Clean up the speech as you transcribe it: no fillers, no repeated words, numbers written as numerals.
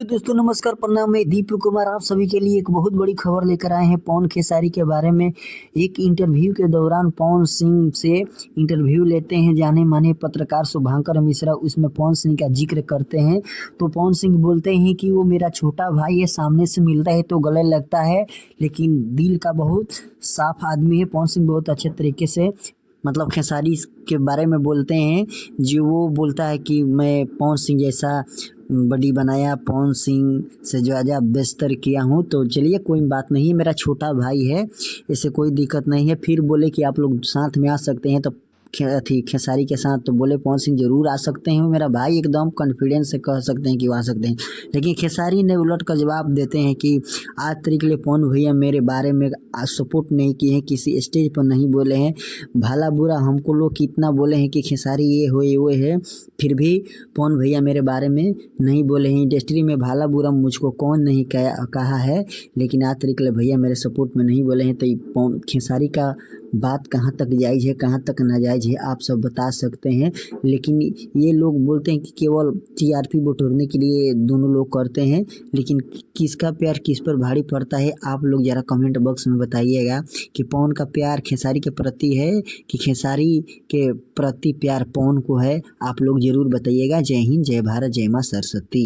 तो दोस्तों नमस्कार प्रणाम, मैं दीपक कुमार आप सभी के लिए एक बहुत बड़ी खबर लेकर आए हैं पवन खेसारी के बारे में। एक इंटरव्यू के दौरान पवन सिंह से इंटरव्यू लेते हैं जाने माने पत्रकार शुभंकर मिश्रा, उसमें पवन सिंह का जिक्र करते हैं। तो पवन सिंह बोलते हैं कि वो मेरा छोटा भाई है, सामने से मिलता है तो गले लगता है, लेकिन दिल का बहुत साफ आदमी है। पवन सिंह बहुत अच्छे तरीके से मतलब खेसारी के बारे में बोलते हैं। जो वो बोलता है कि मैं पवन सिंह जैसा बॉडी बनाया, पवन सिंह से जो आजा बेहतर किया हूँ। तो चलिए कोई बात नहीं, मेरा छोटा भाई है, इससे कोई दिक्कत नहीं है। फिर बोले कि आप लोग साथ में आ सकते हैं, तो खेसारी के साथ तो बोले पवन सिंह जरूर आ सकते हैं, मेरा भाई एकदम कॉन्फिडेंस से कह सकते हैं कि वो आ सकते हैं। लेकिन खेसारी ने उलट का जवाब देते हैं कि आज तरीक ले पवन भैया मेरे बारे में सपोर्ट नहीं किए हैं, किसी स्टेज पर नहीं बोले हैं, भला बुरा हमको लोग कितना बोले हैं कि खेसारी ये हो ये वो है, फिर भी पवन भैया मेरे बारे में नहीं बोले हैं। इंडस्ट्री में भला बुरा मुझको कौन नहीं कहा है, लेकिन आज तरीके ले भैया मेरे सपोर्ट में नहीं बोले हैं। तो खेसारी का बात कहाँ तक जायज़ है, कहाँ तक नाजायज़ है, आप सब बता सकते हैं। लेकिन ये लोग बोलते हैं कि केवल टीआरपी बटोरने के लिए दोनों लोग करते हैं, लेकिन किसका प्यार किस पर भारी पड़ता है आप लोग ज़रा कमेंट बॉक्स में बताइएगा कि पवन का प्यार खेसारी के प्रति है कि खेसारी के प्रति प्यार पवन को है। आप लोग ज़रूर बताइएगा। जय हिंद, जय भारत, जय माँ सरस्वती।